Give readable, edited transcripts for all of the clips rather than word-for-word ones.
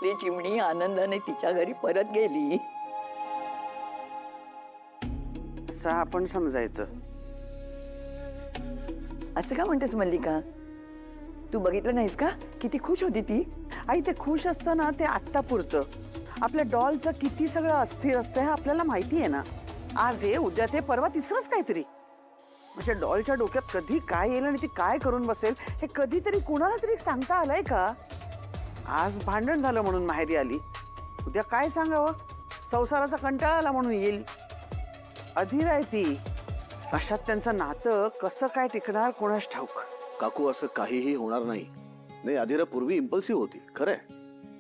आपली चिमणी आनंदाने तिच्या घरी परत गेली. असं आपण समजायचं. असं का म्हणतेस मल्लिका? तू बघितलं नाहीस का किती खुश होती ती? आई ते खुश असतं ना ते आत्ता पुरतं. आपल्या डॉलचं किती सगळं अस्थिर असतं हे आपल्याला माहिती आहे ना. आज हे उद्या ते परवा तिसरंच काहीतरी. म्हणजे डॉलच्या डोक्यात कधी काय येईल आणि ती काय करून बसेल हे कधीतरी कुणाला तरी सांगता आलंय का? आज भांडण झालं म्हणून माहेरी आली, उद्या काय सांगावं? संसाराचा कंटाळा आला म्हणून येईल. अधीर आहे ती. अशात त्यांचं नातं कसं काय टिकणार कोणास ठाऊक. काकू असं काहीही होणार नाही. नाही, आधीरा पूर्वी इम्पल्सिव्ह होती खरंय,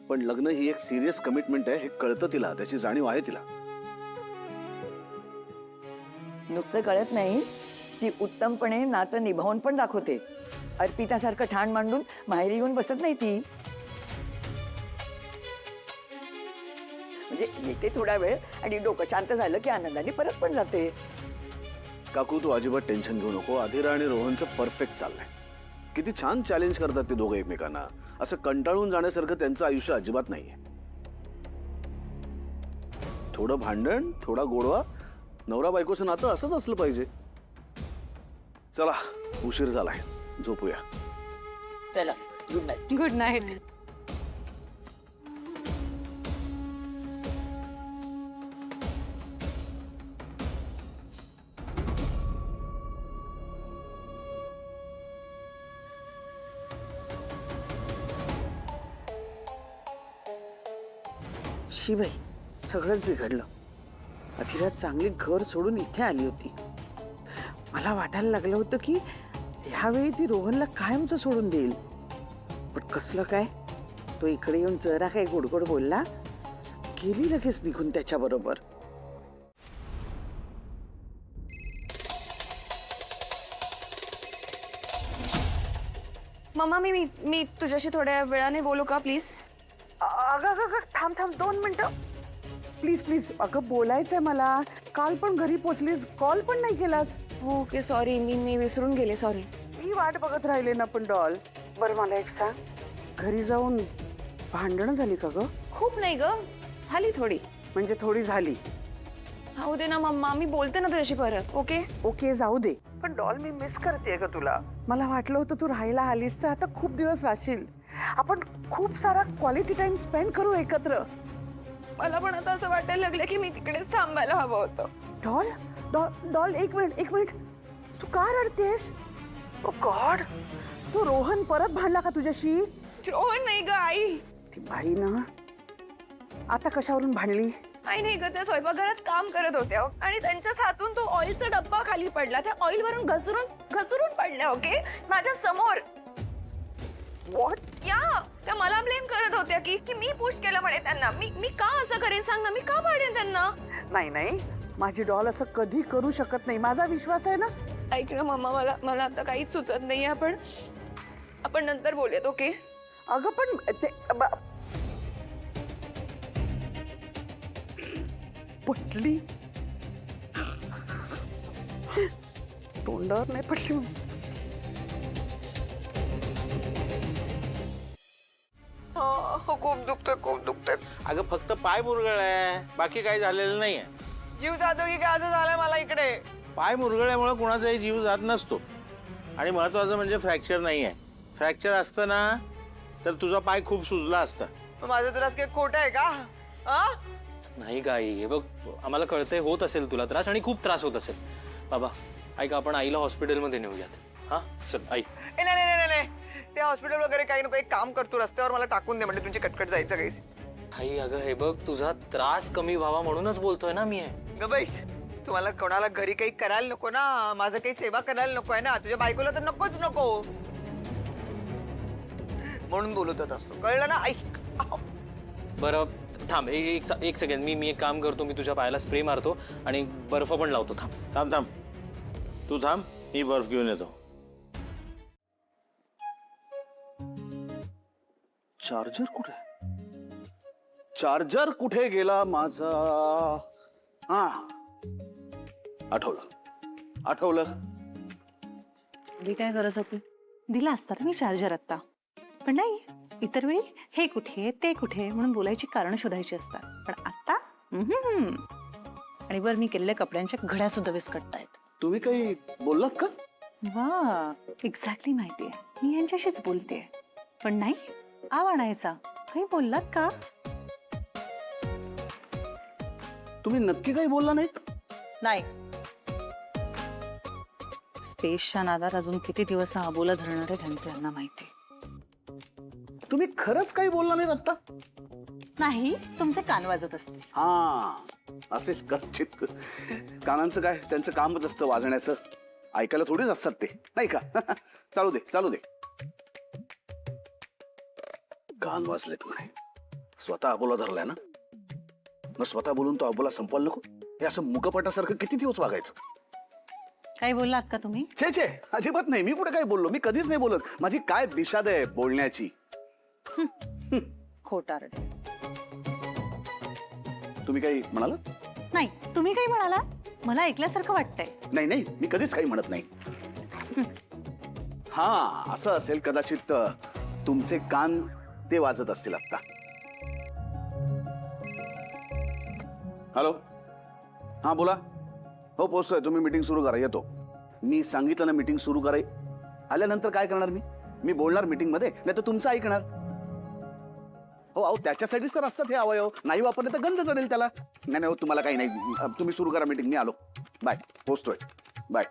पण लग्न ही एक सिरियस कमिटमेंट आहे हे कळतं तिला, त्याची जाणीव आहे तिला. नुसतं कळत नाही, ती उत्तमपणे नातं निभावून पण दाखवते. अर्पितासारखं ठाण मांडून माहेरी येऊन बसत नाही ती. म्हणजे येते थोडा वेळ आणि डोकं शांत झालं की आनंदाने परत पण जाते. काकू तू अजिबात टेन्शन घेऊ नको. आधीरा आणि रोहनचं परफेक्ट चाललंय. किती छान चॅलेंज करतात ते दोघं एकमेकांना. असं कंटाळून जाण्यासारखं त्यांचं आयुष्य अजिबात नाहीये. थोडं भांडण, थोडा गोडवा, नवरा बायकोचं नातं असंच असलं पाहिजे. चला उशीर झालाय, झोपूया. चला good night. Good night. Shivai सगळंच बिघडलं. अधीरा चांगली घर सोडून इथे आली होती. मला वाटायला लागलं होतं की ह्यावेळी ती रोहनला कायमचं सोडून देईल, पण कसलं काय, तो इकडे येऊन जरा काही गोडगोड बोलला, गेली लगेच निघून त्याच्याबरोबर. मम्मा मी तुझ्याशी थोड्या वेळाने बोलू का प्लीज? अगं थांब 2 मिनिटं प्लीज प्लीज. अगं बोलायचंय मला. काल पण घरी पोचलीस, कॉल पण नाही केलास. ओके सॉरी, मी विसरून गेले, सॉरी. मी वाट बघत राहिले ना. पण डॉल, बरं मला एक सांग, घरी जाऊन भांडणं झाली का ग? खूप नाही ग, झाली थोडी. म्हणजे थोडी झाली. जाऊ दे ना मम्मा, मी बोलते ना तुझ्याशी परत. ओके ओके जाऊ दे. पण डॉल मी मिस करते ग तुला. मला वाटलं होतं तू राहायला आलीस तर आता खूप दिवस राहशील. आपण खूप सारा क्वालिटी टाइम स्पेंड करू एकत्र. मला पण आता असं वाटायला लागलं की मी तिकडेच थांबायला हवं होतं. डॉल डॉल डॉल एक मिनिट. तू का रडतेस? ओ गॉड, तू रोहन परत भांडला का तुझ्याशी? रोहन नाही ग, आई. ती बाई ना आता कशावरून भांडली? आई नाही ग, त्या स्वयंपाकघरात काम करत होत्या आणि त्यांच्याच हातून तो ऑइलचा डब्बा खाली पडला. त्या ऑइल वरून घसरून पडल्या. ओके, माझ्या समोर. व्हॉट? या त्या मला ब्लेम करत होत्या की मी पुश केलं म्हणे त्यांना. मी का असं करेन सांग ना, मी का पाडेन त्यांना? नाही, माझी डॉल असं कधी करू शकत नाही. माझा विश्वास आहे ना. ऐक ना मम्मा, मला आता काहीच सुचत नाही. आपण नंतर बोलूयात. ओके? अगं पण ते पटली, तोंडावर नाही पटली. खूप दुखतंय. अगं फक्त पाय मुरगळलाय, बाकी काही झालेलं नाहीये. जीव जातो की काय असं झालंय मला इकडे. पाय मुरगळल्यामुळे कुणाचाही जीव जात नसतो. आणि महत्वाचं म्हणजे फ्रॅक्चर नाहीये. फ्रॅक्चर असतं ना तर तुझा पाय खूप सुजला असता. माझं त्रास काही खोटं आहे का? नाही काही, हे बघ आम्हाला कळतंय होत असेल तुला त्रास आणि खूप त्रास होत असेल. बाबा ऐका, आपण आईला हॉस्पिटलमध्ये नेऊयात. हा चल आई. नाही ते हॉस्पिटल वगैरे काही नको. एक काम करतो, रस्त्यावर मला टाकून दे, म्हणजे तुमची कटकट जायचं काही. आई अगं हे बघ, तुझा त्रास कमी व्हावा म्हणूनच बोलतोय ना मी. ग बैस, तुम्हाला कोणाला घरी काही करायला नको ना, माझं काही सेवा करायला नको आहे ना. तुझ्या बायकोला तर नकोच नको म्हणून बोलत असतो, कळलं ना? ऐक. बरं थांब एक सेकंड. मी एक काम करतो, मी तुझ्या पायाला स्प्रे मारतो आणि बर्फ पण लावतो. थांब तू थांब, मी बर्फ घेऊन येतो. चार्जर कुठे गेला माझा? हा आठवलं. मी काय गरज होती? दिला असता मी चार्जर आता, पण नाही, इतर वेळी हे कुठे ते कुठे म्हणून बोलायची कारण शोधायची असतात, पण आता आणि वर मी केलेल्या कपड्यांच्या घड्या सुद्धा विस्कटतायत. तुम्ही काही बोललात का? वा, एक्झॅक्टली माहितीये, मी यांच्याशीच बोलतेय. पण नाही, आव आणायचा काही बोललात का? तुम्ही नक्की काही बोलला नाहीत? नाही. स्पेसच्या नादात अजून किती दिवस हा अबोला धरणार आहे त्यांचे यांना माहिती. तुम्ही खरंच काही बोलला नाहीत आता? नाही, तुमचे कान वाजत असतील. हा, असेल कदाचित. कानांचं काय, त्यांचं कामच असतं वाजण्याचं. ऐकायला थोडीच असतात ते, नाही का? चालू दे चालू दे. कान वाजलेत म्हणे. स्वतः अबोला धरलाय ना, मग स्वतः बोलून तो अबोला संपवायला नको? हे असं मुकपटासारखं किती दिवस वागायचं? काही बोललात का तुम्ही? छे अजिबात नाही. मी कुठे काय बोललो? मी कधीच नाही बोलत. माझी काय बिशाद आहे बोलण्याची. खोटारडे. तुम्ही काही म्हणाल? नाही, तुम्ही काही म्हणाला? मला ऐकल्यासारखं वाटतंय. नाही मी कधीच काही म्हणत नाही. हा, असं असेल कदाचित. तुमचे कान ते वाजत असतील आता. हॅलो, हा बोला. हो, पोहोचतोय. तुम्ही मीटिंग सुरू करा, येतो. मी सांगितलं ना मीटिंग सुरू कराय. आल्यानंतर काय करणार मी बोलणार मीटिंग मध्ये, नाही तर तुमचं ऐकणार. हो, अहो त्याच्यासाठीच तर असतात हे अवयव. नाही वापरले तर गंध चढेल त्याला. नाही हो, तुम्हाला काही नाही. तुम्ही सुरू करा मीटिंग, मी आलो. बाय, पोहोचतोय. बाय.